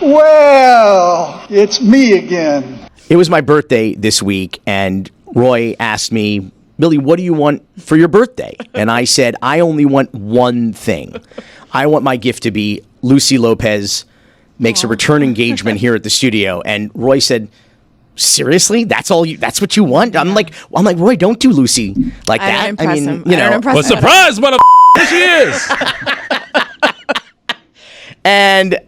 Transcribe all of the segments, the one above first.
Well, it's me again. It was my birthday this week, and Roy asked me, Billy, what do you want for your birthday? And I said, I only want one thing. I want my gift to be Lucy Lopez makes a return engagement here at the studio. And Roy said, seriously? That's what you want? I'm like, Roy, don't do Lucy like that. I mean, you know. Well, surprise, mother she is. And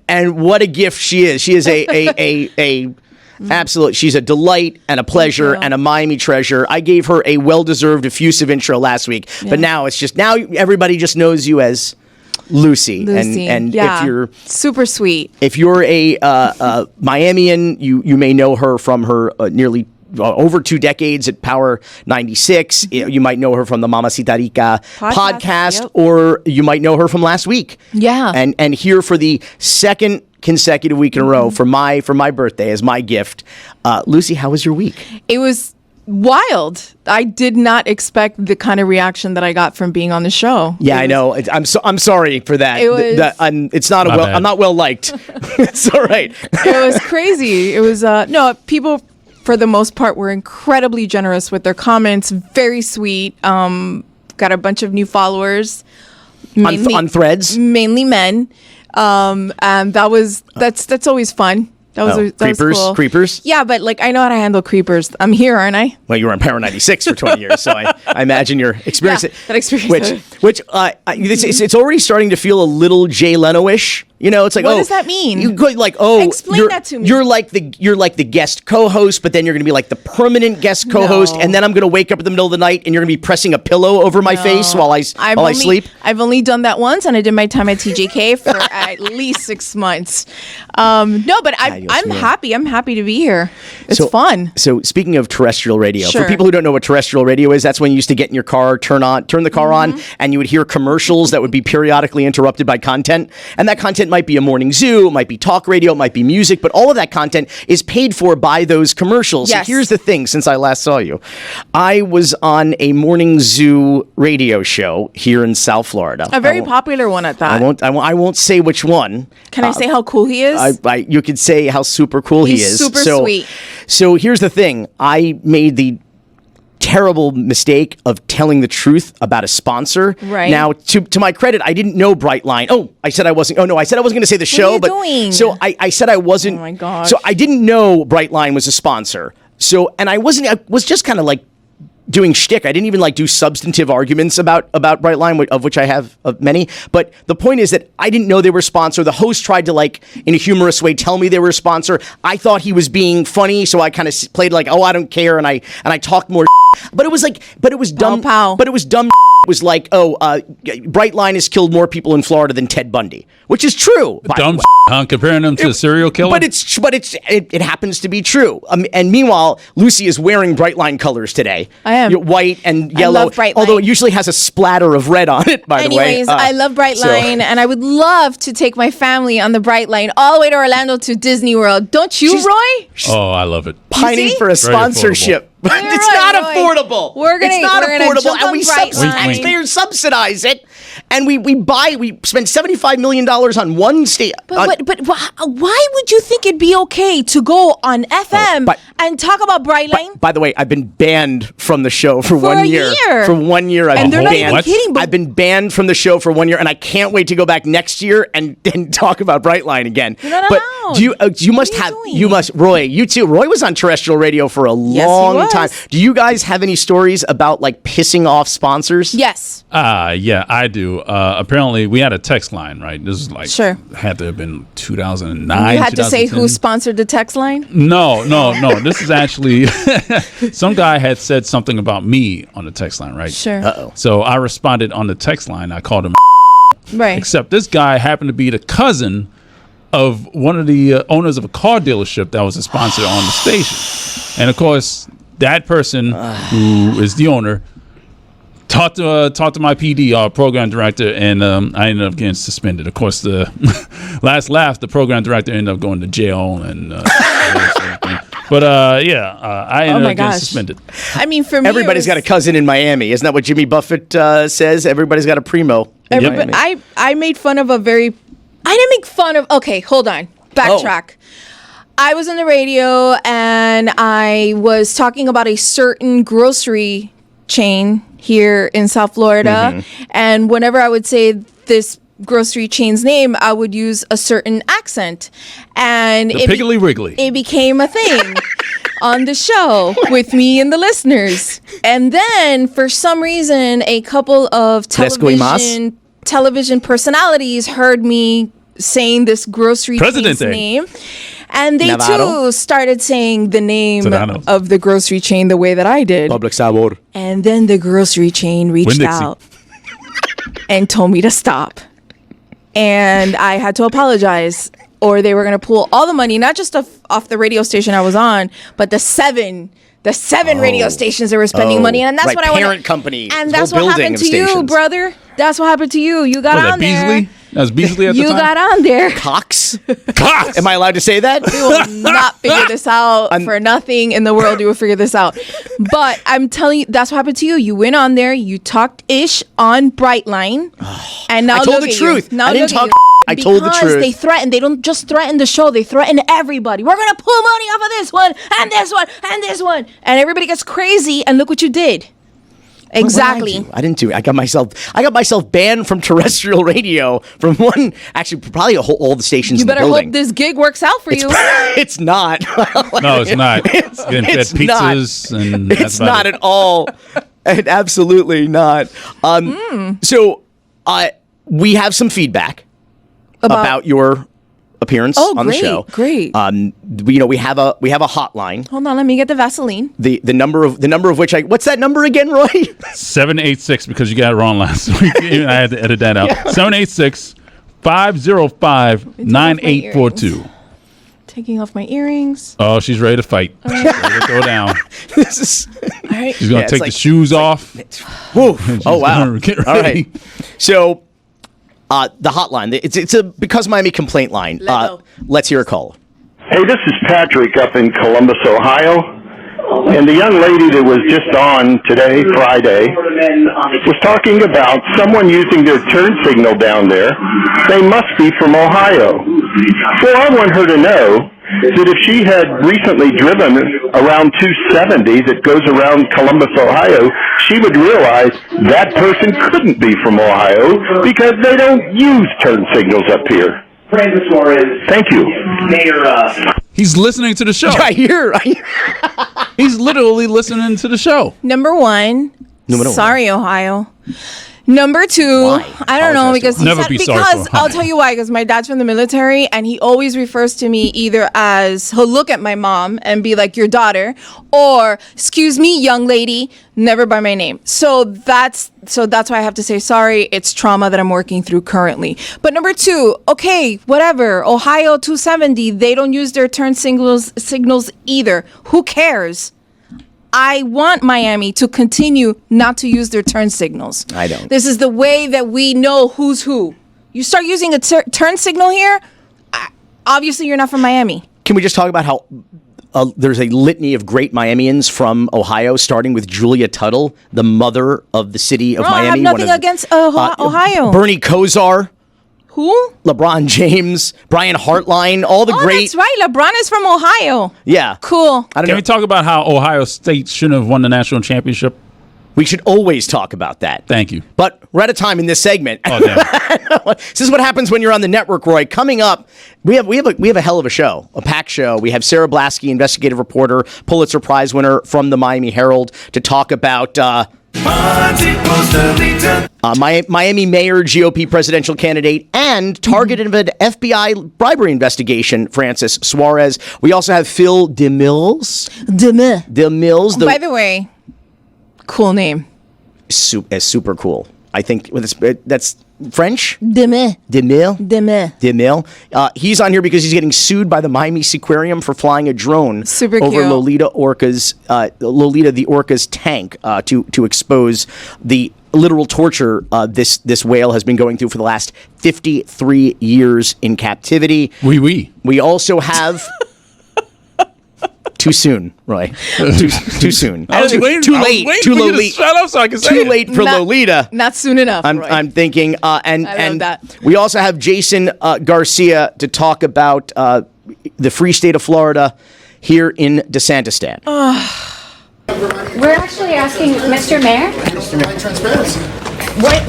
what a gift she is. She is a absolute. She's a delight and a pleasure and a Miami treasure. I gave her a well-deserved effusive intro last week, but now everybody just knows you as Lucy. And if you're super sweet, if you're a Miamian, you may know her from her nearly over 2 decades at Power 96. You might know her from the Mamacita Lolita podcast, or you might know her from last week. Yeah. And here for the second consecutive week in a row for my birthday as my gift. Lucy, how was your week? It was wild. I did not expect the kind of reaction that I got from being on the show. Yeah, I know. I'm sorry for that. It's not I'm not well liked. It's all right. It was crazy. It was people for the most part were incredibly generous with their comments. Very sweet. Got a bunch of new followers on Threads, mainly men. And that's always fun. That was cool. Creepers? Yeah, but I know how to handle creepers. I'm here, aren't I? Well, you were on Power 96 for 20 years, so I imagine you're experiencing that experience. It's already starting to feel a little Jay Leno-ish. You know, it's like, what does that mean? You go explain that to me. You're like the guest co-host, but then you're going to be like the permanent guest co-host, and then I'm going to wake up in the middle of the night, and you're going to be pressing a pillow over my face while I sleep. I've only done that once, and I did my time at TJK for at least 6 months. But I'm happy. I'm happy to be here. It's fun. So speaking of terrestrial radio, for people who don't know what terrestrial radio is, that's when you used to get in your car, turn the car on, and you would hear commercials that would be periodically interrupted by content, and that content might be a morning zoo, it might be talk radio, it might be music, but all of that content is paid for by those commercials. Yes. So here's the thing, since I last saw you, I was on a morning zoo radio show here in South Florida. A very popular one at that. I won't say which one. Can I say how cool he is? You could say how super cool he is. Super sweet. So here's the thing. I made the terrible mistake of telling the truth about a sponsor. Right. Now, to my credit, I didn't know Brightline. I said I wasn't going to say the show. What are you doing? So I said I wasn't. Oh my gosh. So I didn't know Brightline was a sponsor. So, and I was just kind of like doing shtick. I didn't even do substantive arguments about Brightline, of which I have many. But the point is that I didn't know they were a sponsor. The host tried to in a humorous way tell me they were a sponsor. I thought he was being funny, so I kind of played I don't care, and I talked more. But it was dumb. But it was dumb. It was Brightline has killed more people in Florida than Ted Bundy, which is true. Dumb comparing them to a serial killer. But it happens to be true. And meanwhile, Lucy is wearing Brightline colors today. I am. White and yellow. I love Brightline. Although it usually has a splatter of red on it, by the way. Anyways, I love Brightline, and I would love to take my family on the Brightline all the way to Orlando to Disney World. Don't you, Roy? Oh, I love it. Pining for a sponsorship. It's not affordable. It's not affordable, and we taxpayers subsidize it, and we spend $75 million on one state. But why would you think it'd be okay to go on FM and talk about Brightline? By the way, I've been banned from the show for 1 year. For 1 year, I've been banned. I've been banned from the show for 1 year, and I can't wait to go back next year and talk about Brightline again. You're not allowed. You must, Roy, you too. Roy was on terrestrial radio for a long time. Do you guys have any stories about pissing off sponsors? Yes. Yeah, I do. Apparently, we had a text line, right? This is had to have been 2009. You had to say who sponsored the text line? No. This is actually some guy had said something about me on the text line, right? Sure. Uh-oh. So I responded on the text line. I called him. Right. Except this guy happened to be the cousin of one of the owners of a car dealership that was a sponsor on the station, and of course, that person who is the owner talked to my PD, our program director, and I ended up getting suspended. Of course, the last laugh, the program director ended up going to jail and. But I ended up getting suspended. I mean, for me, everybody's got a cousin in Miami. Isn't that what Jimmy Buffett says? Everybody's got a primo. I made fun of I didn't make fun of. Okay, hold on. backtrack. I was on the radio and I was talking about a certain grocery chain here in South Florida. And whenever I would say this grocery chain's name, I would use a certain accent. And The Piggly Wiggly. it became a thing on the show with me and the listeners. And then for some reason, a couple of television personalities heard me saying this grocery chain's name. And they too started saying the name of the grocery chain the way that I did. Public Sabor. And then the grocery chain reached out and told me to stop. And I had to apologize, or they were going to pull all the money, not just off the radio station I was on, but the seven radio stations that were spending money. And that's what I want. Parent company. And that's what happened to you, brother. That's what happened to you. You got on there. Beasley? That was Beasley at the time? time? You got on there. Cox? Am I allowed to say that? We will not figure this out for nothing in the world. You will figure this out. But I'm telling you, that's what happened to you. You went on there, you talked ish on Brightline, and now I told the truth. Now I didn't talk. I because told the truth. They threaten. They don't just threaten the show. They threaten everybody. We're gonna pull money off of this one and this one and this one, and everybody gets crazy. And look what you did. Exactly. I didn't do it. I got myself banned from terrestrial radio from probably all the stations in the building. You better hope this gig works out for you. It's not. No, it's not. Getting fed pizzas and it's not at all. And absolutely not. So we have some feedback about your appearance on the show. Great. We have a hotline. Hold on, let me get the Vaseline. The number of which what's that number again, Roy? 786, because you got it wrong last week. I had to edit that out. 786-505-9842. Taking off my earrings. Oh, she's ready to fight. Ready to throw down. This is all right. She's gonna take the shoes off. Whoa. Oh wow. Get ready. All right. So the hotline. It's a Because Miami complaint line. Let's hear a call. Hey, this is Patrick up in Columbus, Ohio. And the young lady that was just on today, Friday, was talking about someone using their turn signal down there. They must be from Ohio. Well, I want her to know that if she had recently driven around 270 that goes around Columbus, Ohio, she would realize that person couldn't be from Ohio because they don't use turn signals up here. Thank you. He's listening to the show. I hear. He's literally listening to the show. Number one. Sorry, Ohio. Number two, I don't know, because I'll tell you why, because my dad's from the military and he always refers to me either as, he'll look at my mom and be like, your daughter, or excuse me, young lady, never by my name. So that's why I have to say sorry. It's trauma that I'm working through currently. But number two, okay, whatever. Ohio 270, they don't use their turn signals either. Who cares? I want Miami to continue not to use their turn signals. I don't. This is the way that we know who's who. You start using a turn signal here, obviously you're not from Miami. Can we just talk about how there's a litany of great Miamians from Ohio, starting with Julia Tuttle, the mother of the city of Miami. I have nothing against Ohio. Bernie Kosar. Who? LeBron James, Brian Hartline, all the great. That's right. LeBron is from Ohio. Yeah. Cool. Can we talk about how Ohio State shouldn't have won the national championship? We should always talk about that. Thank you. But we're out of time in this segment. Oh, damn. This is what happens when you're on the network, Roy. Coming up, we have a hell of a show, a packed show. We have Sarah Blasky, investigative reporter, Pulitzer Prize winner from the Miami Herald, to talk about Miami mayor, GOP presidential candidate, and targeted of an FBI bribery investigation, Francis Suarez. We also have Phil DeMills. DeMills. By the way, cool name. Super cool. I think that's French? DeMille. He's on here because he's getting sued by the Miami Seaquarium for flying a drone over cute. Lolita the orca's tank to expose the literal torture this whale has been going through for the last 53 years in captivity. Oui. We also have... Too soon, Roy. Too soon. Too late. Shut up so I can say Too late for Lolita. Not soon enough. Roy. I'm thinking, and love that. we also have Jason Garcia to talk about the free state of Florida here in DeSantistan. We're actually asking Mr. Mayor. Transparency. What?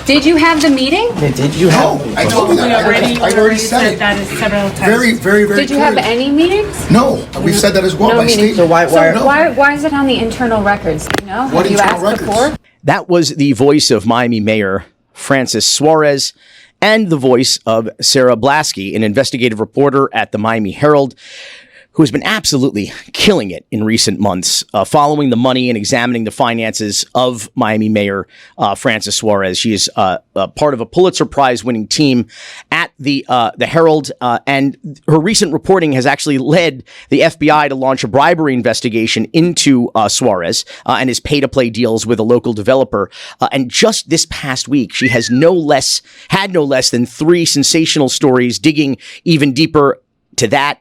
Did you have the meeting? Did you have? I told you that. I already said it. That is several times. Very Did you have any meetings? No, we've said that as well. No by meetings. statement. So why is it on the internal records? Do you know? What Have you internal asked records? before? That was the voice of Miami Mayor Francis Suarez and the voice of Sarah Blasky, an investigative reporter at the Miami Herald, who has been absolutely killing it in recent months, following the money and examining the finances of Miami Mayor Francis Suarez. She is part of a Pulitzer Prize-winning team at the Herald, and her recent reporting has actually led the FBI to launch a bribery investigation into Suarez and his pay-to-play deals with a local developer. And just this past week, she has no less than 3 sensational stories digging even deeper to that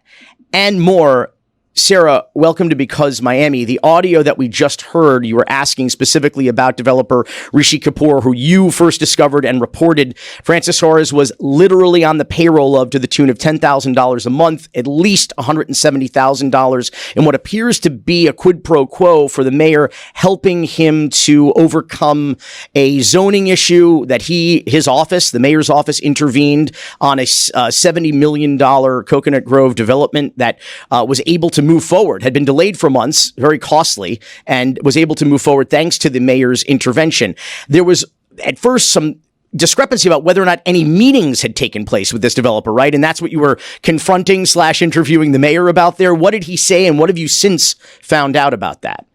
and more. Sarah, welcome to Because Miami. The audio that we just heard, you were asking specifically about developer Rishi Kapoor, who you first discovered and reported Francis Suarez was literally on the payroll of, to the tune of $10,000 a month, at least $170,000 in what appears to be a quid pro quo for the mayor, helping him to overcome a zoning issue that the mayor's office intervened on a $70 million Coconut Grove development that was able to move forward, had been delayed for months, very costly, and was able to move forward thanks to the mayor's intervention. There was at first some discrepancy about whether or not any meetings had taken place with this developer, right? And that's what you were confronting / interviewing the mayor about there. What did he say, and what have you since found out about that?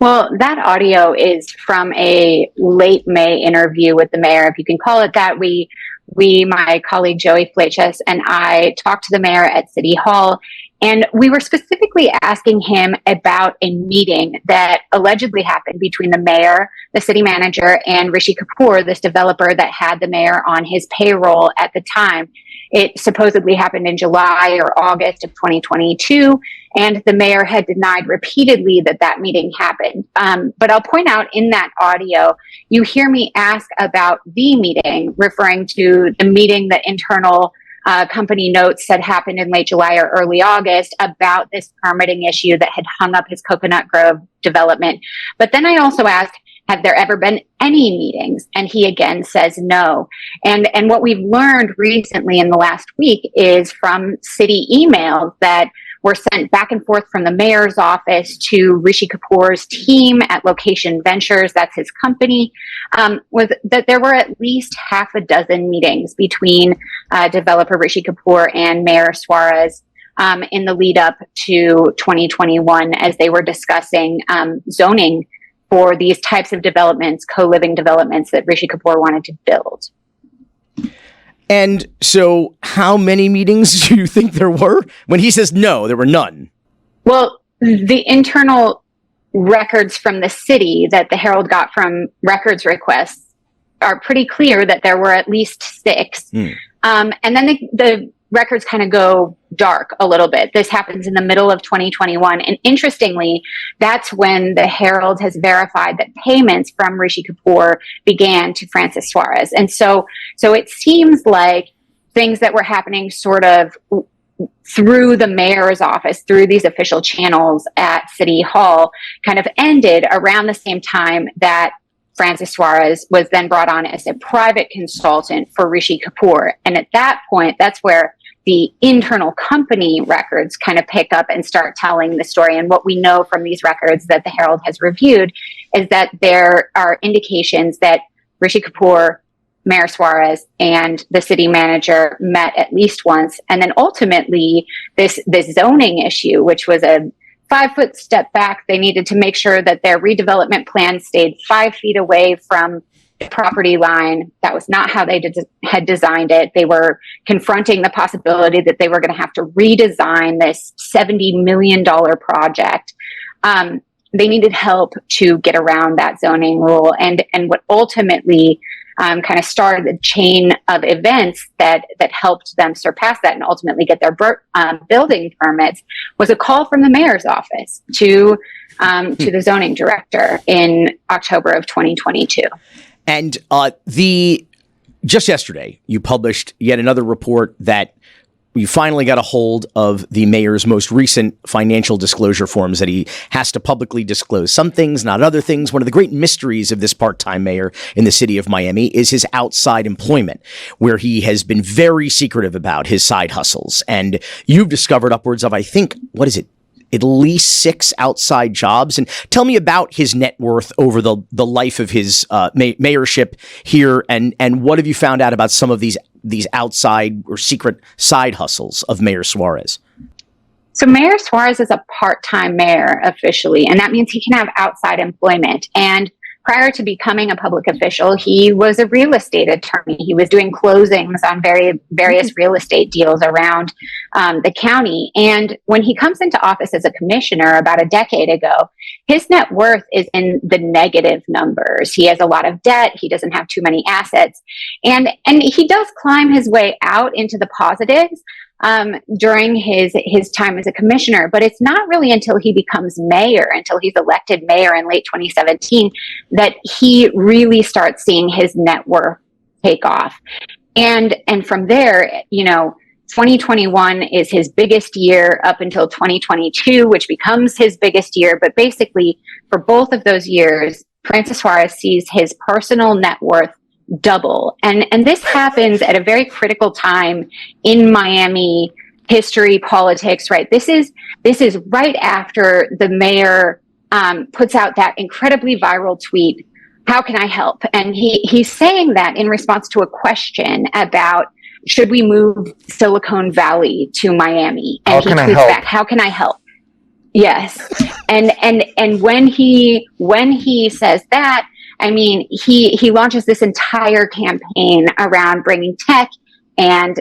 Well, that audio is from a late May interview with the mayor, if you can call it that. We, my colleague Joey Flechas and I talked to the mayor at City Hall, and we were specifically asking him about a meeting that allegedly happened between the mayor, the city manager, and Rishi Kapoor, this developer that had the mayor on his payroll at the time. It supposedly happened in July or August of 2022, and the mayor had denied repeatedly that meeting happened. But I'll point out in that audio, you hear me ask about the meeting, referring to the meeting that internal company notes said happened in late July or early August about this permitting issue that had hung up his Coconut Grove development. But then I also asked, have there ever been any meetings? And he again says no. And what we've learned recently in the last week is from city emails that were sent back and forth from the mayor's office to Rishi Kapoor's team at Location Ventures, that's his company, was that there were at least half a dozen meetings between developer Rishi Kapoor and Mayor Suarez in the lead up to 2021 as they were discussing zoning for these types of developments, co-living developments that Rishi Kapoor wanted to build. And so how many meetings do you think there were? When he says no, there were none. Well, the internal records from the city that the Herald got from records requests are pretty clear that there were at least 6. And then the records kind of go dark a little bit. This happens in the middle of 2021. And interestingly, that's when the Herald has verified that payments from Rishi Kapoor began to Francis Suarez. And so it seems like things that were happening sort of through the mayor's office, through these official channels at City Hall, kind of ended around the same time that Francis Suarez was then brought on as a private consultant for Rishi Kapoor. And at that point, that's where the internal company records kind of pick up and start telling the story. And what we know from these records that the Herald has reviewed is that there are indications that Rishi Kapoor, Mayor Suarez, and the city manager met at least once. And then ultimately, this zoning issue, which was a 5-foot step back, they needed to make sure that their redevelopment plan stayed 5 feet away from the property line. That was not how they had designed it. They were confronting the possibility that they were going to have to redesign this $70 million project. They needed help to get around that zoning rule. And what ultimately kind of started the chain of events that helped them surpass that and ultimately get their building permits was a call from the mayor's office to the zoning director in October of 2022. And just yesterday, you published yet another report that we finally got a hold of the mayor's most recent financial disclosure forms that he has to publicly disclose. Some things, not other things. One of the great mysteries of this part-time mayor in the city of Miami is his outside employment, where he has been very secretive about his side hustles. And you've discovered upwards of, I think, what is it? At least 6 outside jobs. And tell me about his net worth over the life of his mayorship here, and what have you found out about some of these outside or secret side hustles of Mayor Suarez? So Mayor Suarez is a part-time mayor officially, and that means he can have outside employment. And prior to becoming a public official, he was a real estate attorney. He was doing closings on various real estate deals around the county. And when he comes into office as a commissioner about a decade ago, his net worth is in the negative numbers. He has a lot of debt. He doesn't have too many assets. And he does climb his way out into the positives during his time as a commissioner, but it's not really until he becomes mayor, until he's elected mayor in late 2017, that he really starts seeing his net worth take off. And from there, 2021 is his biggest year up until 2022, which becomes his biggest year. But basically, for both of those years, Francis Suarez sees his personal net worth double. And this happens at a very critical time in Miami history, politics, right? This is right after the mayor puts out that incredibly viral tweet, "How can I help?" And he's saying that in response to a question about, should we move Silicon Valley to Miami? And he tweets back, "How can I help?" Yes. And when he says that, I mean, he launches this entire campaign around bringing tech and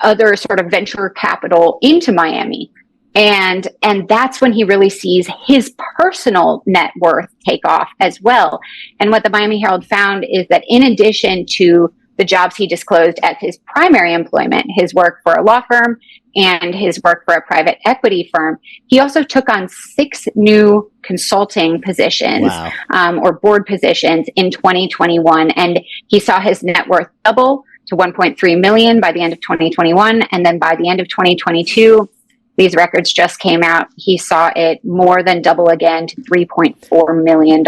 other sort of venture capital into Miami. And that's when he really sees his personal net worth take off as well. And what the Miami Herald found is that in addition to the jobs he disclosed as his primary employment, his work for a law firm and his work for a private equity firm, he also took on 6 new consulting positions. Wow. Or board positions in 2021. And he saw his net worth double to 1.3 million by the end of 2021. And then by the end of 2022, these records just came out, he saw it more than double again to $3.4 million.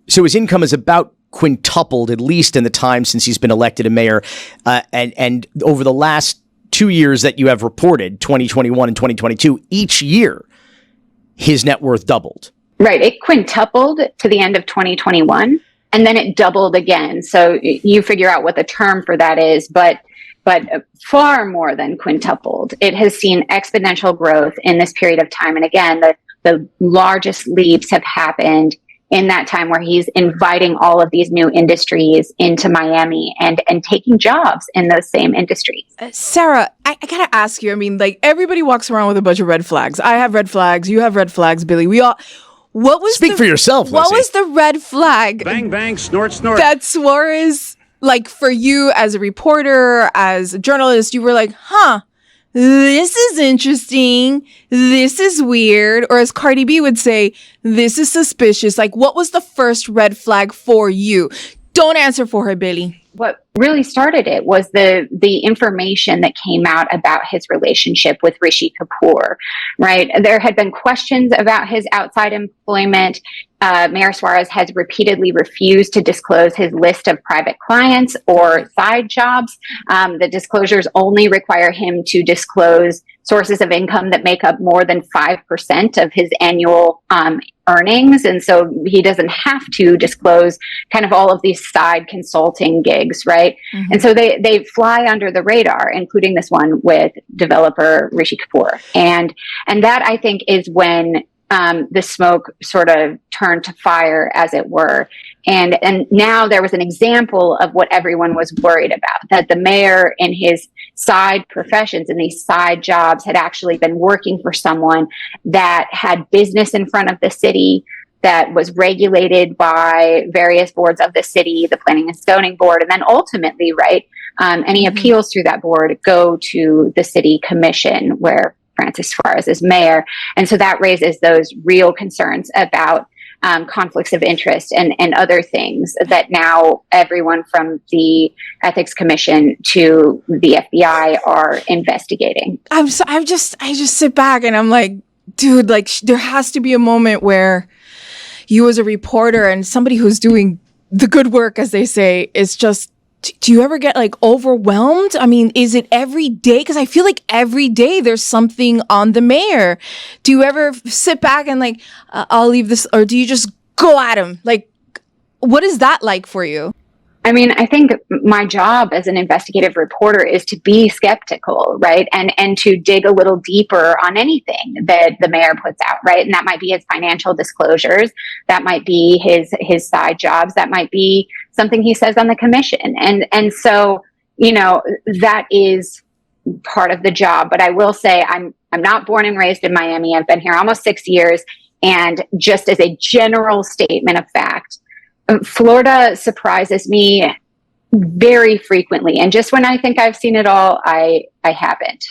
So his income is about quintupled, at least in the time since he's been elected a mayor. And over the last 2 years that you have reported, 2021 and 2022, each year, his net worth doubled. Right. It quintupled to the end of 2021, and then it doubled again. So you figure out what the term for that is, but far more than quintupled. It has seen exponential growth in this period of time. And again, the largest leaps have happened in that time where he's inviting all of these new industries into Miami and taking jobs in those same industries. Sarah, I gotta ask you, I mean, like, everybody walks around with a bunch of red flags. I have red flags. You have red flags, Billy. We all... Speak for yourself, What was the red flag? Bang, bang, snort, snort. That Suarez, like, for you as a reporter, as a journalist, you were like, this is interesting. This is weird. Or as Cardi B would say, this is suspicious. Like, what was the first red flag for you? Don't answer for her, Billy. What really started it was the information that came out about his relationship with Rishi Kapoor, right? There had been questions about his outside employment. Mayor Suarez has repeatedly refused to disclose his list of private clients or side jobs. The disclosures only require him to disclose sources of income that make up more than 5% of his annual earnings. And so he doesn't have to disclose kind of all of these side consulting gigs, right? Mm-hmm. And so they fly under the radar, including this one with developer Rishi Kapoor. And that, I think, is when the smoke sort of turned to fire, as it were. And now there was an example of what everyone was worried about, that the mayor in his side professions and these side jobs had actually been working for someone that had business in front of the city, that was regulated by various boards of the city, the Planning and Zoning Board, and then ultimately, right, any appeals through that board go to the city commission, where Francis Suarez is mayor. And so that raises those real concerns about conflicts of interest and other things that now everyone from the Ethics Commission to the FBI are investigating. I just sit back and I'm like, dude, like there has to be a moment where you as a reporter and somebody who's doing the good work, as they say, is just, do you ever get like overwhelmed? I mean, is it every day? Because I feel like every day there's something on the mayor. Do you ever sit back and like, I'll leave this, or do you just go at him? Like, what is that like for you? I mean, I think my job as an investigative reporter is to be skeptical, right? And to dig a little deeper on anything that the mayor puts out, right? And that might be his financial disclosures. That might be his side jobs. That might be something he says on the commission. And so, you know, that is part of the job. But I will say I'm not born and raised in Miami. I've been here almost 6 years. And just as a general statement of fact, Florida surprises me very frequently. And just when I think I've seen it all, I haven't.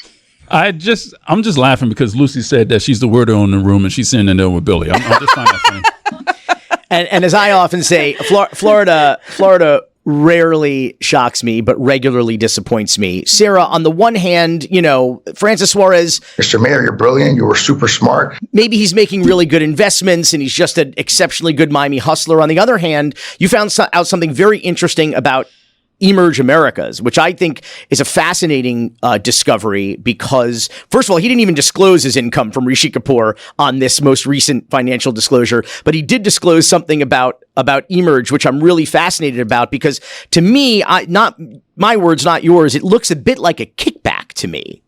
I'm just laughing because Lucy said that she's the weirdo in the room and she's sitting in there with Billy. I'm just finding that funny. And as I often say, Florida rarely shocks me, but regularly disappoints me. Sarah, on the one hand, you know, Francis Suarez, Mr. Mayor, you're brilliant. You were super smart. Maybe he's making really good investments and he's just an exceptionally good Miami hustler. On the other hand, you found out something very interesting about Emerge Americas, which I think is a fascinating discovery because, first of all, he didn't even disclose his income from Rishi Kapoor on this most recent financial disclosure, but he did disclose something about Emerge, which I'm really fascinated about because to me, not my words, not yours, it looks a bit like a kickback to me.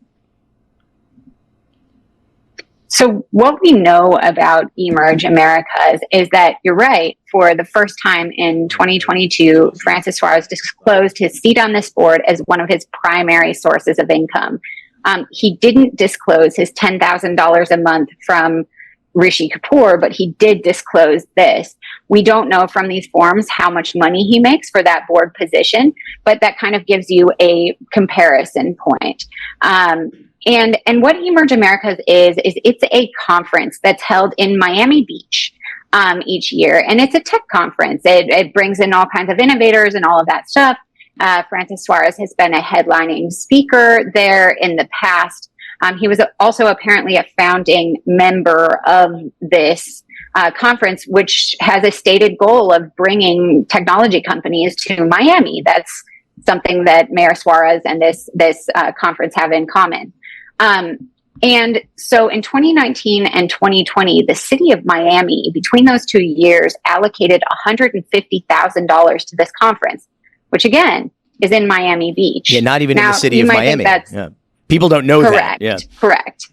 So what we know about Emerge Americas is that you're right. For the first time in 2022, Francis Suarez disclosed his seat on this board as one of his primary sources of income. He didn't disclose his $10,000 a month from Rishi Kapoor, but he did disclose this. We don't know from these forms how much money he makes for that board position, but that kind of gives you a comparison point. And what Emerge Americas is it's a conference that's held in Miami Beach each year. And it's a tech conference. It brings in all kinds of innovators and all of that stuff. Francis Suarez has been a headlining speaker there in the past. He was also apparently a founding member of this conference, which has a stated goal of bringing technology companies to Miami. That's something that Mayor Suarez and this conference have in common. And so in 2019 and 2020, the city of Miami, between those 2 years, allocated $150,000 to this conference, which again is in Miami Beach. Yeah, not even in the city of Miami. Yeah. People don't know correct, that. Yeah. Correct.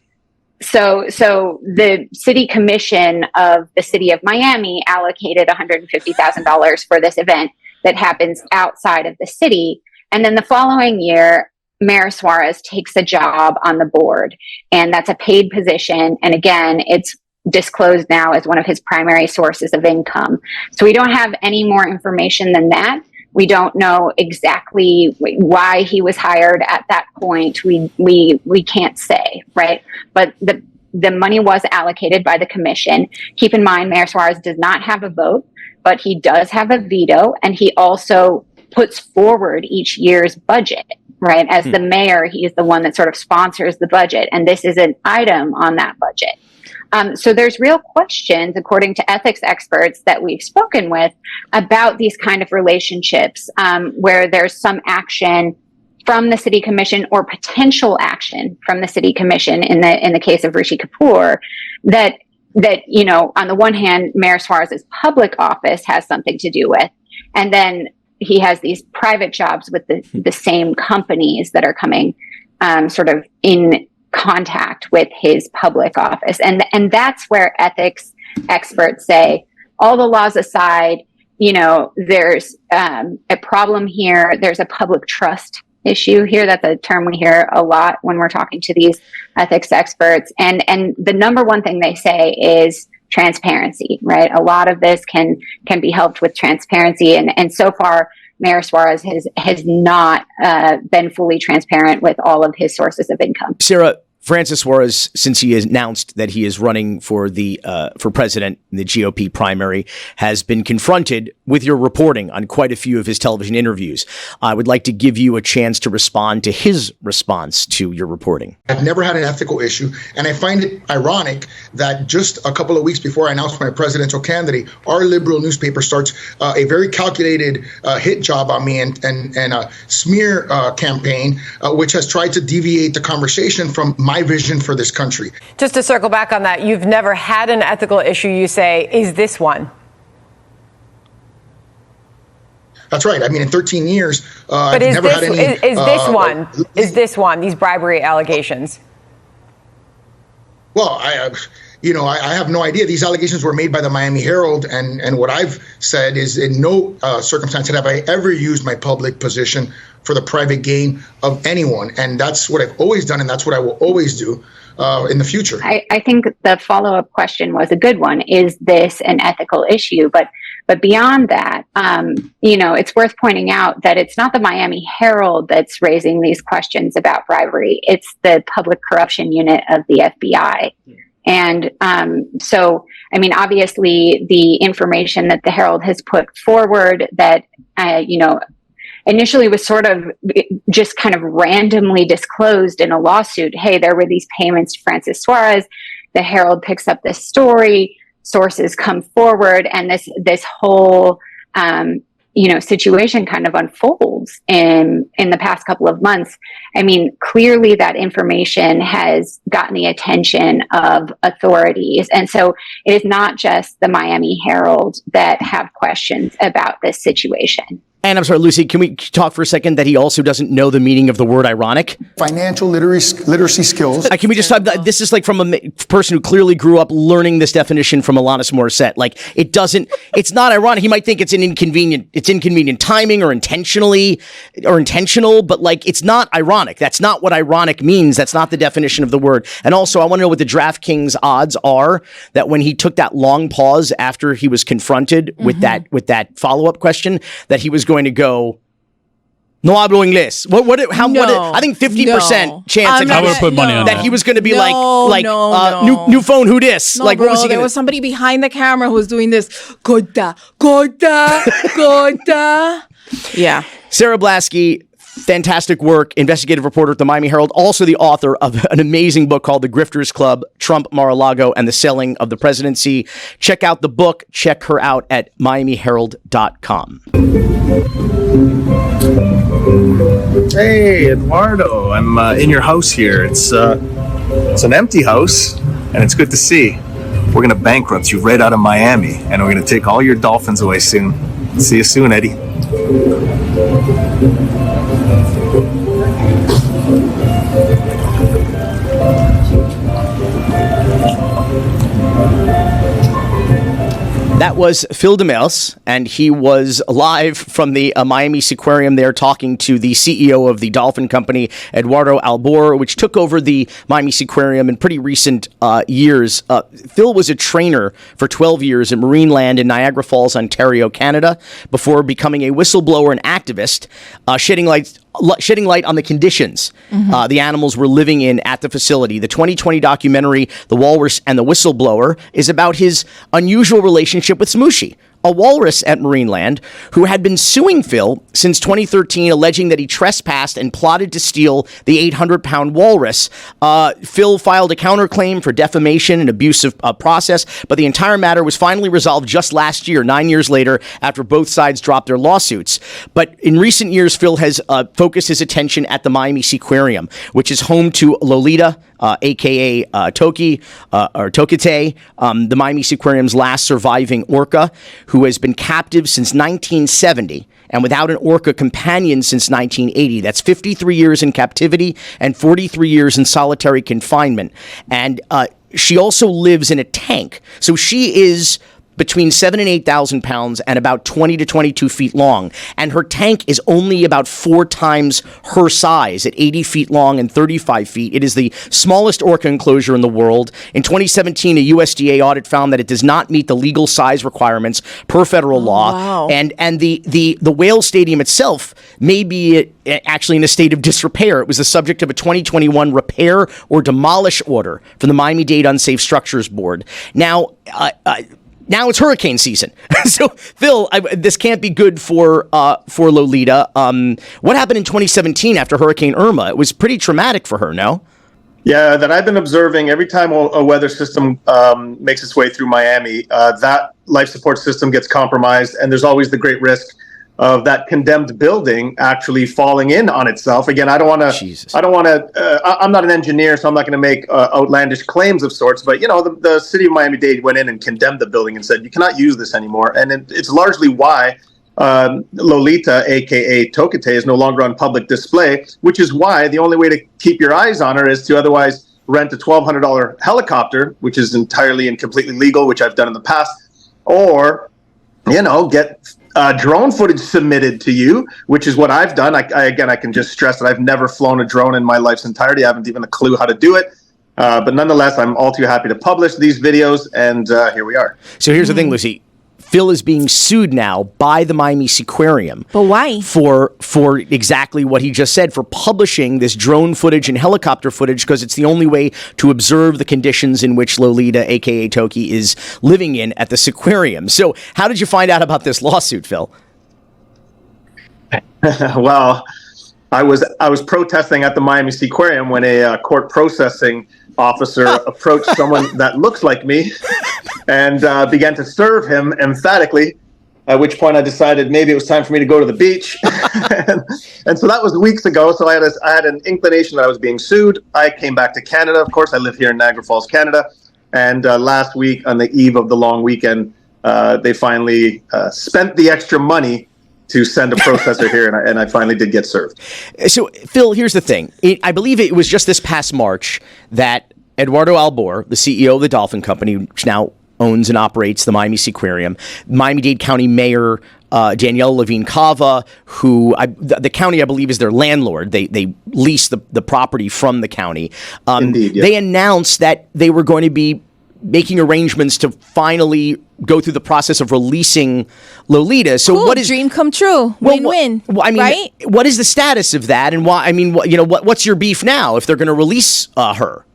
So the city commission of the city of Miami allocated $150,000 for this event that happens outside of the city. And then the following year, Mayor Suarez takes a job on the board, and that's a paid position. And again, it's disclosed now as one of his primary sources of income. So we don't have any more information than that. We don't know exactly why he was hired at that point. We can't say, right? But the money was allocated by the commission. Keep in mind, Mayor Suarez does not have a vote, but he does have a veto, and he also puts forward each year's budget. Right. As the mayor, he is the one that sort of sponsors the budget. And this is an item on that budget. So there's real questions, according to ethics experts that we've spoken with, about these kind of relationships where there's some action from the city commission or potential action from the city commission in the case of Rishi Kapoor that, you know, on the one hand, Mayor Suarez's public office has something to do with. And then he has these private jobs with the same companies that are coming sort of in contact with his public office. And that's where ethics experts say, all the laws aside, you know, there's a problem here. There's a public trust issue here. That's a term we hear a lot when we're talking to these ethics experts. And the number one thing they say is transparency, right? A lot of this can be helped with transparency. And so far, Mayor Suarez has not been fully transparent with all of his sources of income. Sarah, Francis Suarez, since he has announced that he is running for president in the GOP primary, has been confronted with your reporting on quite a few of his television interviews. I would like to give you a chance to respond to his response to your reporting. I've never had an ethical issue, and I find it ironic that just a couple of weeks before I announced my presidential candidate, our liberal newspaper starts a very calculated hit job on me and a smear campaign, which has tried to deviate the conversation from my vision for this country. Just to circle back on that, you've never had an ethical issue, you say. Is this one? That's right. I mean, in 13 years, but I've never had any. Is this one? These bribery allegations? Well, I have no idea. These allegations were made by the Miami Herald, and what I've said is in no circumstance have I ever used my public position for the private gain of anyone. And that's what I've always done, and that's what I will always do in the future. I think the follow-up question was a good one. Is this an ethical issue? But beyond that, it's worth pointing out that it's not the Miami Herald that's raising these questions about bribery. It's the public corruption unit of the FBI. And so, I mean, obviously, the information that the Herald has put forward that, initially was sort of just kind of randomly disclosed in a lawsuit. Hey, there were these payments to Francis Suarez. The Herald picks up this story. Sources come forward, and this whole situation kind of unfolds in the past couple of months. I mean, clearly that information has gotten the attention of authorities. And so it is not just the Miami Herald that have questions about this situation. And I'm sorry, Lucy, can we talk for a second that he also doesn't know the meaning of the word ironic? Financial literacy skills. Can we just talk about, this is like from a person who clearly grew up learning this definition from Alanis Morissette. Like, it's not ironic. He might think it's inconvenient timing or intentional, but like, it's not ironic. That's not what ironic means. That's not the definition of the word. And also, I want to know what the DraftKings odds are that when he took that long pause after he was confronted with that follow-up question, that he was going to go, no hablo inglés. I think 50% chance I would have put money on that he was going to be new phone, who dis? No, like, bro, what was he there gonna... was somebody behind the camera who was doing this. Gorda. Yeah. Sarah Blasky, fantastic work, investigative reporter at the Miami Herald, also the author of an amazing book called The Grifters Club, Trump, Mar-a-Lago, and the Selling of the Presidency. Check out the book. Check her out at MiamiHerald.com. Hey, Eduardo, I'm in your house here. It's an empty house, and it's good to see. We're going to bankrupt you right out of Miami, and we're going to take all your dolphins away soon. See you soon, Eddie. That was Phil DeMels, and he was live from the Miami Seaquarium there talking to the CEO of the dolphin company, Eduardo Albor, which took over the Miami Seaquarium in pretty recent years. Phil was a trainer for 12 years at Marineland in Niagara Falls, Ontario, Canada, before becoming a whistleblower and activist, shedding light on the conditions the animals were living in at the facility. The 2020 documentary, The Walrus and the Whistleblower, is about his unusual relationship with Smooshie, a walrus at Marineland who had been suing Phil since 2013, alleging that he trespassed and plotted to steal the 800-pound walrus. Phil filed a counterclaim for defamation and abusive process, but the entire matter was finally resolved just last year, 9 years later, after both sides dropped their lawsuits. But in recent years, Phil has focused his attention at the Miami Seaquarium, which is home to Lolita, a.k.a. Toki, or Tokite, the Miami Seaquarium's last surviving orca, who has been captive since 1970 and without an orca companion since 1980. That's 53 years in captivity and 43 years in solitary confinement. And she also lives in a tank. So she is between 7 and 8,000 pounds and about 20 to 22 feet long. And her tank is only about 4 times her size at 80 feet long and 35 feet. It is the smallest orca enclosure in the world. In 2017, a USDA audit found that it does not meet the legal size requirements per federal law. Wow. And the whale stadium itself may be actually in a state of disrepair. It was the subject of a 2021 repair or demolish order from the Miami-Dade Unsafe Structures Board. Now it's hurricane season. So, Phil, this can't be good for Lolita. What happened in 2017 after Hurricane Irma? It was pretty traumatic for her, no? Yeah, that I've been observing every time a weather system makes its way through Miami, that life support system gets compromised, and there's always the great risk of that condemned building actually falling in on itself. Again, I'm not an engineer, so I'm not going to make outlandish claims of sorts, but the city of Miami-Dade went in and condemned the building and said, you cannot use this anymore. And it's largely why Lolita, aka Tokite, is no longer on public display, which is why the only way to keep your eyes on her is to otherwise rent a $1,200 helicopter, which is entirely and completely legal, which I've done in the past, or get drone footage submitted to you, which is what I've done. I can just stress that I've never flown a drone in my life's entirety. I haven't even a clue how to do it. But nonetheless, I'm all too happy to publish these videos, and here we are. So here's the thing, Lucy. Phil is being sued now by the Miami Seaquarium. But why? For exactly what he just said, for publishing this drone footage and helicopter footage, because it's the only way to observe the conditions in which Lolita, a.k.a. Toki, is living in at the Seaquarium. So how did you find out about this lawsuit, Phil? Well, I was protesting at the Miami Seaquarium when a court processing officer approached someone that looks like me and began to serve him emphatically, at which point I decided maybe it was time for me to go to the beach. and so that was weeks ago. So I had an inclination that I was being sued. I came back to Canada. Of course, I live here in Niagara Falls, Canada. And last week, on the eve of the long weekend, they finally spent the extra money to send a processor here, and I finally did get served. So, Phil, here's the thing. I believe it was just this past March that Eduardo Albor, the CEO of the Dolphin Company, which now owns and operates the Miami Seaquarium, Miami-Dade County Mayor Danielle Levine Cava, who the county, I believe, is their landlord. They lease the property from the county. Indeed, yeah. They announced that they were going to be making arrangements to finally go through the process of releasing Lolita. So cool, what is dream come true? Win-win. Right? What is the status of that, and why? I mean, what's your beef now if they're going to release her?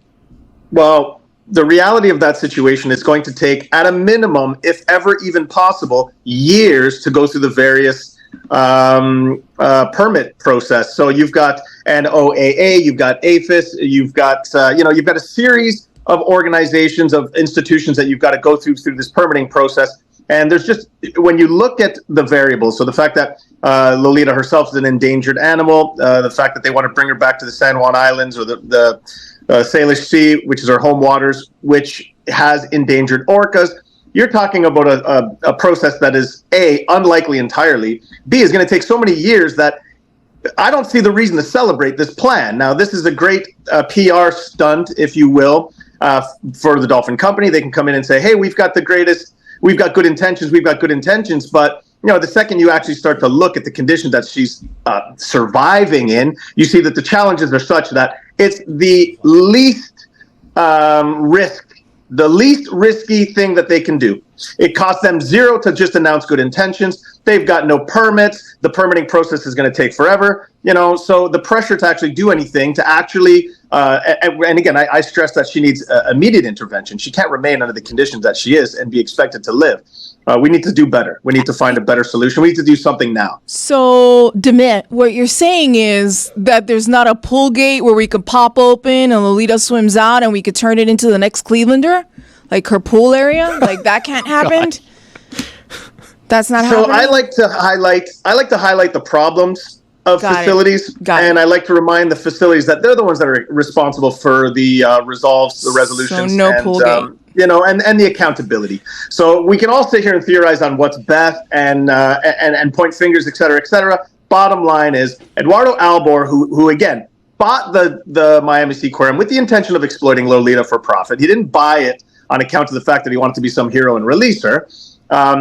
Well, the reality of that situation is going to take, at a minimum, if ever even possible, years to go through the various permit process. So you've got NOAA, you've got APHIS, you've got a series of organizations, of institutions that you've got to go through this permitting process. And there's just, when you look at the variables, so the fact that Lolita herself is an endangered animal, the fact that they want to bring her back to the San Juan Islands or the Salish Sea, which is our home waters, which has endangered orcas, you're talking about a process that is, A, unlikely entirely, B, is going to take so many years that I don't see the reason to celebrate this plan. Now, this is a great PR stunt, if you will, for the Dolphin Company. They can come in and say, hey, we've got good intentions, but the second you actually start to look at the conditions that she's surviving in, you see that the challenges are such that it's the least risky thing that they can do. It costs them zero to just announce good intentions. They've got no permits. The permitting process is going to take forever. So the pressure to actually do anything, to actually, and again, I stress that she needs immediate intervention. She can't remain under the conditions that she is and be expected to live. We need to do better. We need to find a better solution. We need to do something now. So, Demit, what you're saying is that there's not a pool gate where we could pop open and Lolita swims out and we could turn it into the next Clevelander? Like her pool area? Like that can't happen? That's not happening? So I like to highlight the problems of facilities. And I like to remind the facilities that they're the ones that are responsible for the resolutions. So no pool gate. And the accountability. So we can all sit here and theorize on what's best and point fingers, et cetera, et cetera. Bottom line is Eduardo Albor, who again bought the Miami Seaquarium with the intention of exploiting Lolita for profit. He didn't buy it on account of the fact that he wanted to be some hero and release her.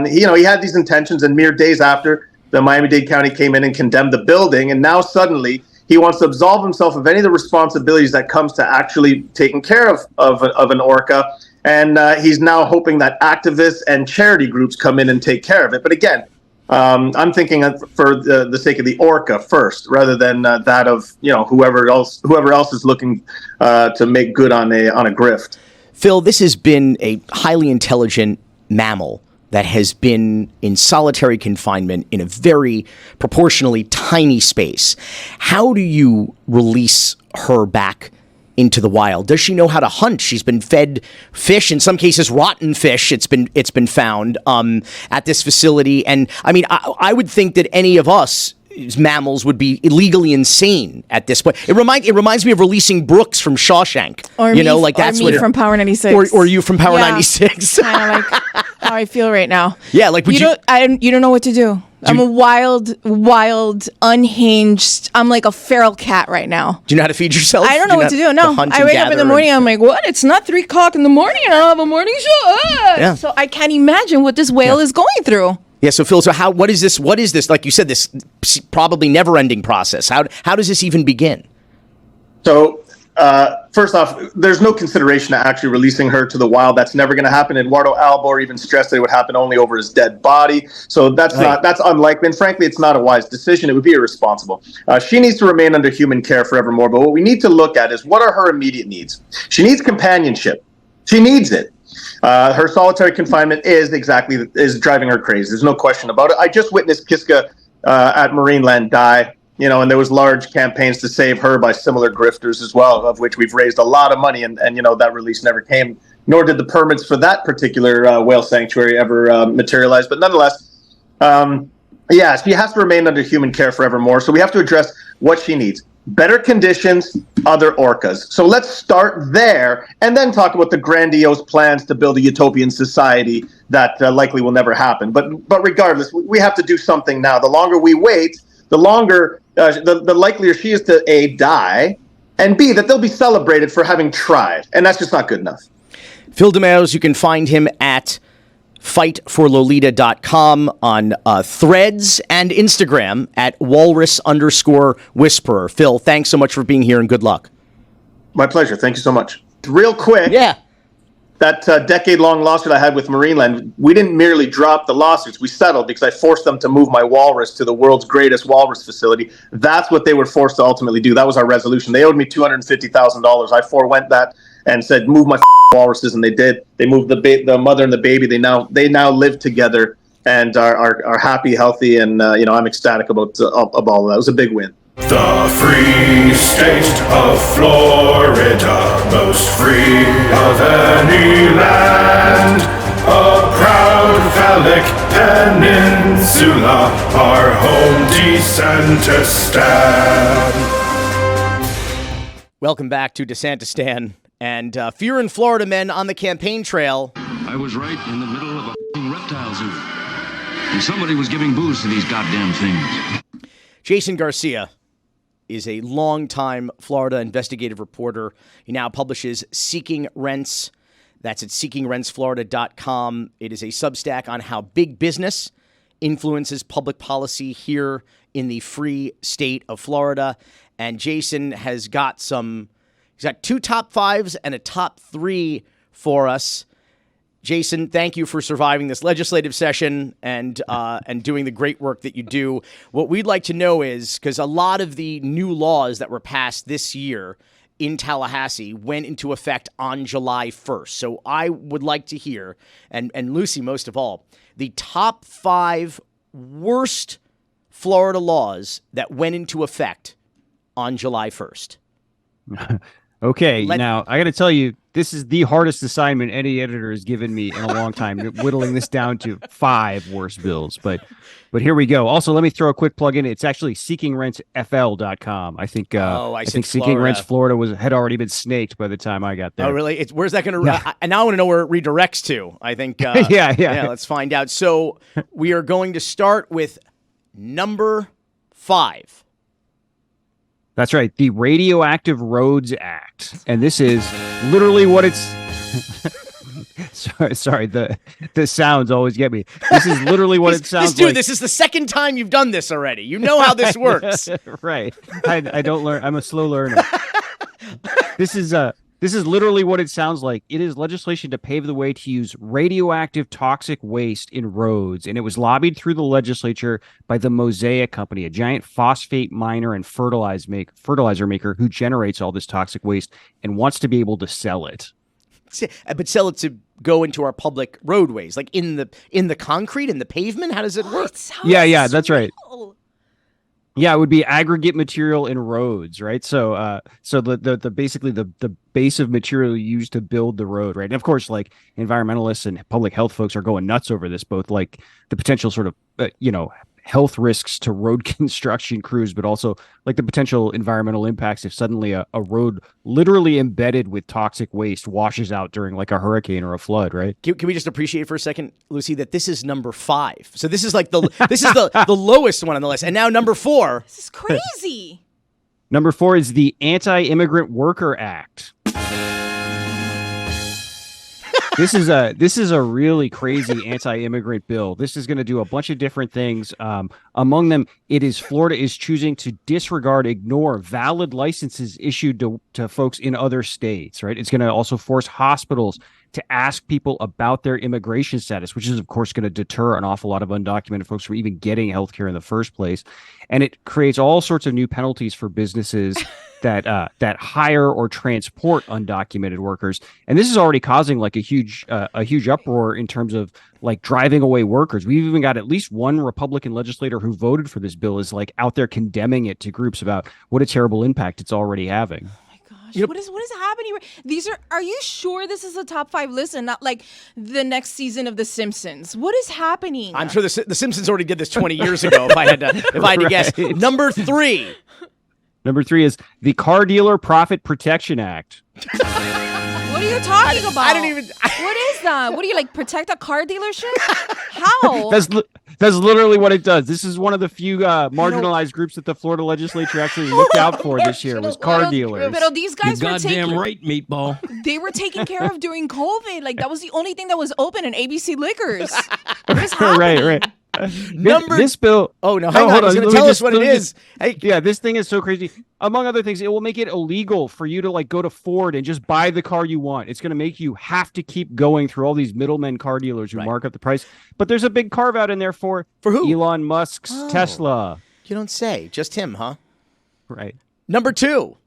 He had these intentions, and mere days after, the Miami-Dade County came in and condemned the building, and now suddenly he wants to absolve himself of any of the responsibilities that comes to actually taking care of an orca, and he's now hoping that activists and charity groups come in and take care of it. But again, I'm thinking for the sake of the orca first, rather than that of whoever else is looking to make good on a grift. Phil, this has been a highly intelligent mammal that has been in solitary confinement in a very proportionally tiny space. How do you release her back into the wild? Does she know how to hunt? She's been fed fish, in some cases rotten fish. It's been found at this facility, and I mean, I would think that any of us mammals would be illegally insane at this point. It reminds me of releasing Brooks from Shawshank. Or that's me from Power 96. Or you from Power 96. Kind of like how I feel right now. Yeah, like you don't know what to do. I'm a wild, unhinged. I'm like a feral cat right now. Do you know how to feed yourself? I don't know what to do. No, I wake up in the morning. I'm like, what? It's not 3:00 in the morning, and I don't have a morning show. Yeah. So I can't imagine what this whale is going through. Yeah. So Phil, what is this? What is this? Like you said, this probably never-ending process. How does this even begin? So. First off, there's no consideration to actually releasing her to the wild. That's never going to happen. Eduardo Albor even stressed that it would happen only over his dead body. So that's unlikely. And frankly, it's not a wise decision. It would be irresponsible. She needs to remain under human care forevermore. But what we need to look at is, what are her immediate needs? She needs companionship. She needs it. Her solitary confinement is driving her crazy. There's no question about it. I just witnessed Kiska at Marineland die. And there was large campaigns to save her by similar grifters as well, of which we've raised a lot of money, and that release never came, nor did the permits for that particular whale sanctuary ever materialize. But nonetheless, she has to remain under human care forevermore. So we have to address what she needs. Better conditions, other orcas. So let's start there, and then talk about the grandiose plans to build a utopian society that likely will never happen. But regardless, we have to do something now. The longer we wait, the longer, the likelier she is to A, die, and B, that they'll be celebrated for having tried. And that's just not good enough. Phil DeMeos, you can find him at fightforlolita.com, on Threads and Instagram at walrus_whisperer. Phil, thanks so much for being here, and good luck. My pleasure. Thank you so much. Real quick. Yeah. That decade-long lawsuit I had with Marineland, we didn't merely drop the lawsuits. We settled because I forced them to move my walrus to the world's greatest walrus facility. That's what they were forced to ultimately do. That was our resolution. They owed me $250,000. I forewent that and said, move my walruses, and they did. They moved the mother and the baby. They now live together and are happy, healthy, and I'm ecstatic about all of that. It was a big win. The free state of Florida, most free of any land, a proud phallic peninsula, our home DeSantistan. Welcome back to DeSantistan, and fear in Florida men on the campaign trail. I was right in the middle of a reptile zoo, and somebody was giving booze to these goddamn things. Jason Garcia is a longtime Florida investigative reporter. He now publishes Seeking Rents. That's at seekingrentsflorida.com. It is a Substack on how big business influences public policy here in the free state of Florida. And Jason has got he's got 2 top 5s and a top 3 for us. Jason, thank you for surviving this legislative session and doing the great work that you do. What we'd like to know is, because a lot of the new laws that were passed this year in Tallahassee went into effect on July 1st. So I would like to hear, and Lucy most of all, the top 5 worst Florida laws that went into effect on July 1st. Okay, now I got to tell you, this is the hardest assignment any editor has given me in a long time, whittling this down to 5 worst bills. But here we go. Also, let me throw a quick plug in. It's actually seekingrentsfl.com. I think Seeking Rents Florida had already been snaked by the time I got there. Oh, really? Where's that going to? And now I want to know where it redirects to. I think. Yeah. Let's find out. So we are going to start with number 5. That's right, the Radioactive Roads Act. And this is literally what it's Sorry. The sounds always get me. This is literally what it sounds like. This is the second time you've done this already. You know how this works. Right. I don't learn. I'm a slow learner. This is literally what it sounds like. It is legislation to pave the way to use radioactive toxic waste in roads, and it was lobbied through the legislature by the Mosaic Company, a giant phosphate miner and fertilizer maker who generates all this toxic waste and wants to be able to sell it. But sell it to go into our public roadways, like in the concrete, in the pavement. How does it work? Yeah, that's right. Yeah, it would be aggregate material in roads, right? So, the basically the base of material used to build the road, right? And of course, like environmentalists and public health folks are going nuts over this, both like the potential sort of health risks to road construction crews, but also like the potential environmental impacts if suddenly a road literally embedded with toxic waste washes out during like a hurricane or a flood, right? Can we just appreciate for a second, Lucy, that this is number 5. So this is like the lowest one on the list. And now number 4. This is crazy. Number 4 is the Anti-Immigrant Worker Act. This is a really crazy anti-immigrant bill. This is going to do a bunch of different things. Among them, Florida is choosing to ignore valid licenses issued to folks in other states, right? It's going to also force hospitals to ask people about their immigration status, which is, of course, going to deter an awful lot of undocumented folks from even getting healthcare in the first place. And it creates all sorts of new penalties for businesses that hire or transport undocumented workers. And this is already causing like a huge uproar in terms of like driving away workers. We've even got at least one Republican legislator who voted for this bill is like out there condemning it to groups about what a terrible impact it's already having. What is happening? Are you sure this is a top 5 list and not like the next season of The Simpsons? What is happening? I'm sure the Simpsons already did this 20 years ago. If I had to guess. Number 3. Number 3 is the Car Dealer Profit Protection Act. What are you talking about? I don't even. What is that? What do you like protect a car dealership? How? That's literally what it does. This is one of the few marginalized groups that the Florida legislature actually looked out for this year was car dealers. But these guys You're goddamn right, meatball. They were taken care of during COVID. Like that was the only thing that was open in ABC Liquors. What is happening? Right. This bill. Oh no! Hang on. He's going to tell us what it is. Yeah, this thing is so crazy. Among other things, it will make it illegal for you to like go to Ford and just buy the car you want. It's going to make you have to keep going through all these middlemen car dealers who mark up the price. But there's a big carve out in there for who? Elon Musk's Tesla. You don't say. Just him, huh? Right. Number 2.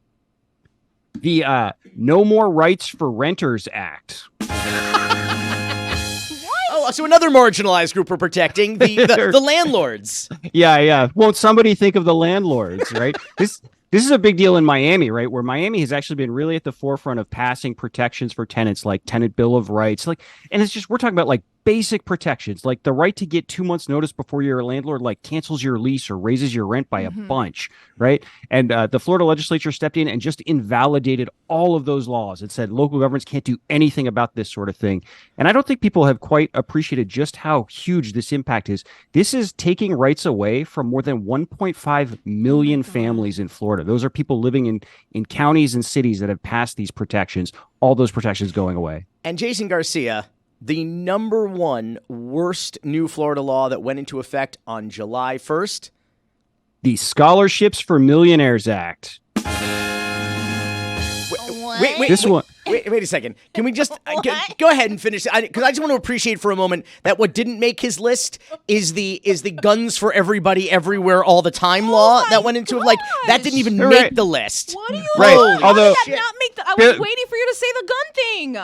The No More Rights for Renters Act. So another marginalized group we're protecting, the landlords. Yeah. Won't somebody think of the landlords, right? This is a big deal in Miami, right? Where Miami has actually been really at the forefront of passing protections for tenants, like tenant bill of rights. And it's just, we're talking about like basic protections, like the right to get 2 months notice before your landlord like cancels your lease or raises your rent by a bunch, right? And the Florida legislature stepped in and just invalidated all of those laws. It said local governments can't do anything about this sort of thing. And I don't think people have quite appreciated just how huge this impact is. This is taking rights away from more than 1.5 million families in Florida. Those are people living in counties and cities that have passed these protections, all those protections going away. And Jason Garcia, the number 1 worst new Florida law that went into effect on July 1st? The Scholarships for Millionaires Act. Wait a second. Can we just go ahead and finish? Because I just want to appreciate for a moment that what didn't make his list is the guns for everybody everywhere all the time law that went into it. Like that didn't even make the list. What are you? Right. Although not make I was waiting for you to say the gun thing.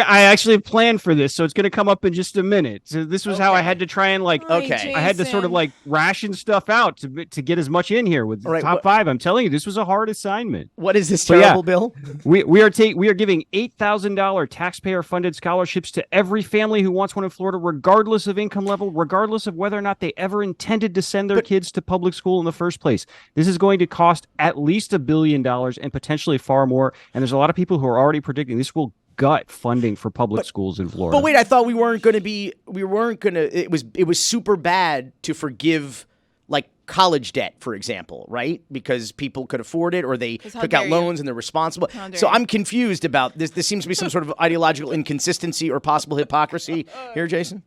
I actually planned for this, so it's going to come up in just a minute. So this was how I had to try and I had to sort of like ration stuff out to get as much in here with the top 5. I'm telling you, this was a hard assignment. What is this terrible bill? We are giving $8,000 taxpayer-funded scholarships to every family who wants one in Florida, regardless of income level, regardless of whether or not they ever intended to send their kids to public school in the first place. This is going to cost at least $1 billion and potentially far more. And there's a lot of people who are already predicting this will gut funding for public schools in Florida. But wait, I thought it was super bad to forgive like college debt, for example, right? Because people could afford it or they took out loans and they're responsible. So I'm confused about this. This seems to be some sort of ideological inconsistency or possible hypocrisy here, Jason.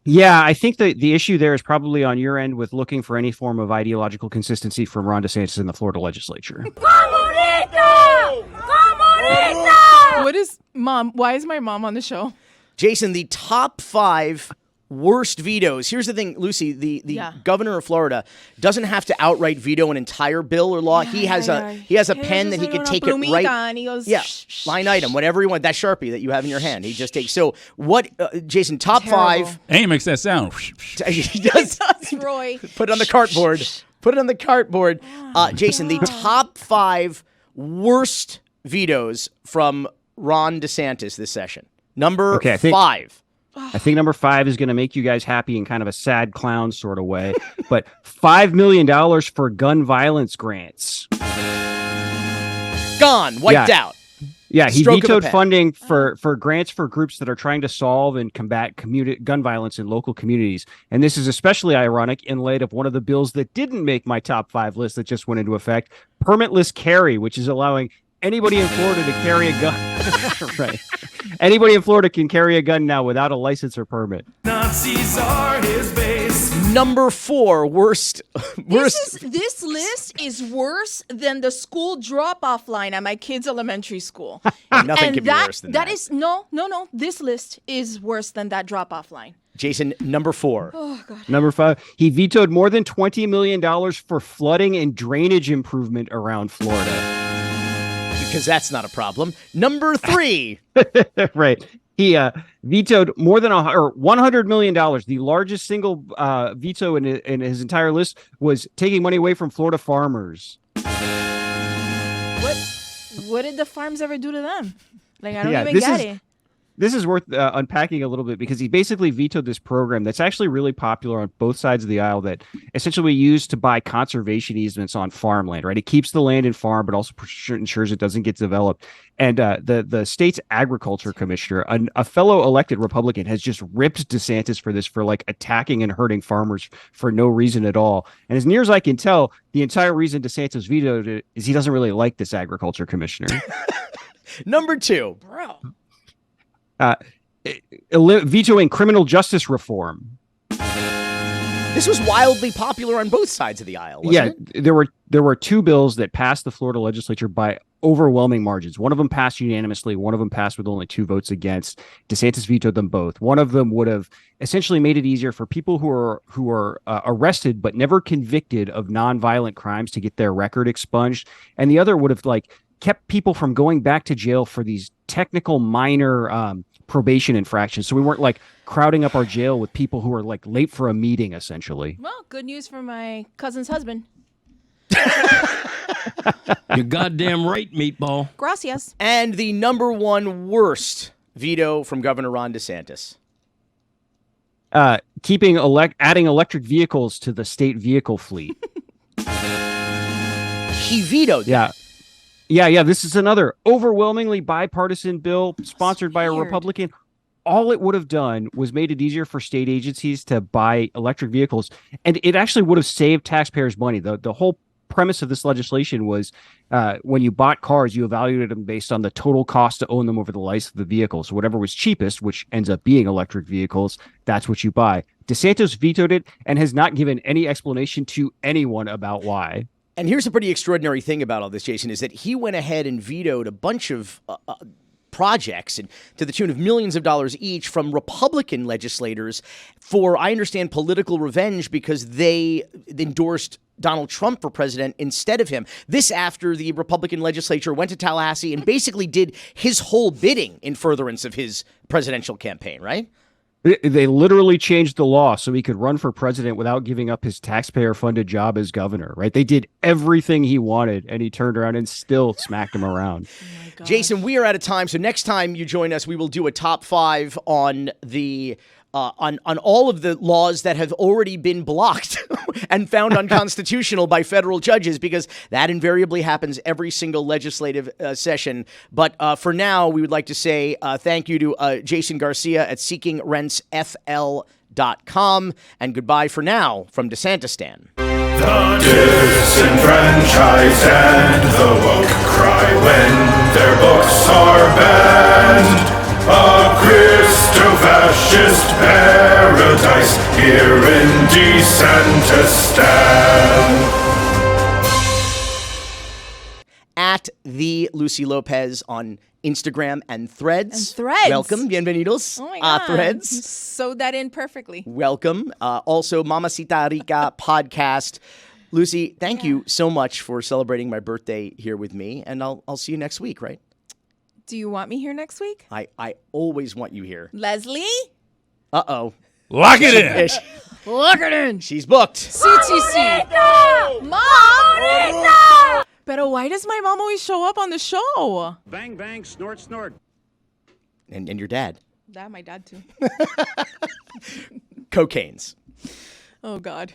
Yeah, I think the issue there is probably on your end with looking for any form of ideological consistency from Ron DeSantis in the Florida legislature. What is mom? Why is my mom on the show? Jason, the top 5 worst vetoes. Here's the thing, Lucy, the governor of Florida doesn't have to outright veto an entire bill or law. He has a pen that he could take it right. And he goes, line item, whatever you want. That Sharpie that you have in your hand, he just takes. So what, Jason, top 5. And he makes that sound. He does, Roy. Put it on the cartboard. Put it on the cartboard. Jason, the top 5 worst vetoes from Ron DeSantis this session. Number 5. I think number 5 is going to make you guys happy in kind of a sad clown sort of way. But $5 million for gun violence grants. Gone. Wiped out. Yeah, he vetoed funding for grants for groups that are trying to solve and combat gun violence in local communities. And this is especially ironic in light of one of the bills that didn't make my top 5 list that just went into effect, permitless carry, which is allowing anybody in Florida to carry a gun. Right. Anybody in Florida can carry a gun now without a license or permit. Nazis are his base. Number 4, worst. This list is worse than the school drop-off line at my kid's elementary school. Nothing can be worse than that. That is no. This list is worse than that drop-off line. Jason, number 4. Oh, God. Number 5, he vetoed more than $20 million for flooding and drainage improvement around Florida. Because that's not a problem. Number 3. Right. He vetoed more than $100 million. The largest single veto in his entire list was taking money away from Florida farmers. What did the farms ever do to them? Like, I don't even get it. This is worth unpacking a little bit because he basically vetoed this program that's actually really popular on both sides of the aisle that essentially we use to buy conservation easements on farmland, right? It keeps the land in farm, but also ensures it doesn't get developed. And the state's agriculture commissioner, a fellow elected Republican, has just ripped DeSantis for this, for like attacking and hurting farmers for no reason at all. And as near as I can tell, the entire reason DeSantis vetoed it is he doesn't really like this agriculture commissioner. Number 2. Bro. Vetoing criminal justice reform. This was wildly popular on both sides of the aisle, wasn't it? There were 2 bills that passed the Florida legislature by overwhelming margins. One of them passed unanimously. One of them passed with only 2 votes against. DeSantis vetoed them both. One of them would have essentially made it easier for people who are arrested but never convicted of nonviolent crimes to get their record expunged. And the other would have kept people from going back to jail for these technical minor probation infractions. So we weren't crowding up our jail with people who are late for a meeting, essentially. Well, good news for my cousin's husband. You're goddamn right, meatball. Gracias. And the number 1 worst veto from Governor Ron DeSantis. Adding electric vehicles to the state vehicle fleet. He vetoed that. Yeah. This is another overwhelmingly bipartisan bill sponsored by a Republican. All it would have done was made it easier for state agencies to buy electric vehicles, and it actually would have saved taxpayers money. The whole premise of this legislation was when you bought cars, you evaluated them based on the total cost to own them over the life of the vehicle. So whatever was cheapest, which ends up being electric vehicles, that's what you buy. DeSantis vetoed it and has not given any explanation to anyone about why. And here's a pretty extraordinary thing about all this, Jason, is that he went ahead and vetoed a bunch of projects and to the tune of millions of dollars each from Republican legislators for, I understand, political revenge because they endorsed Donald Trump for president instead of him. This after the Republican legislature went to Tallahassee and basically did his whole bidding in furtherance of his presidential campaign, right? They literally changed the law so he could run for president without giving up his taxpayer-funded job as governor, right? They did everything he wanted, and he turned around and still smacked him around. Oh Jason, we are out of time, so next time you join us, we will do a top 5 on the on all of the laws that have already been blocked and found unconstitutional by federal judges, because that invariably happens every single legislative session. But for now, we would like to say thank you to Jason Garcia at SeekingRentsFL.com, and goodbye for now from DeSantistan. The disenfranchised and the woke cry when their books are banned. A Christo-fascist paradise here in Decentistan. At the Lucy Lopez on Instagram and Threads. Threads. Welcome. Bienvenidos. Oh my God. Threads. You sewed that in perfectly. Welcome. Also, Mamacita Rica podcast. Lucy, thank you so much for celebrating my birthday here with me, and I'll see you next week, right? Do you want me here next week? I always want you here. Leslie? Uh-oh. Lock it in. Lock it in. She's booked. CTC. Mom! But why does my mom always show up on the show? Bang, bang, snort, snort. And your dad. That, my dad, too. Cocaine's. Oh, God.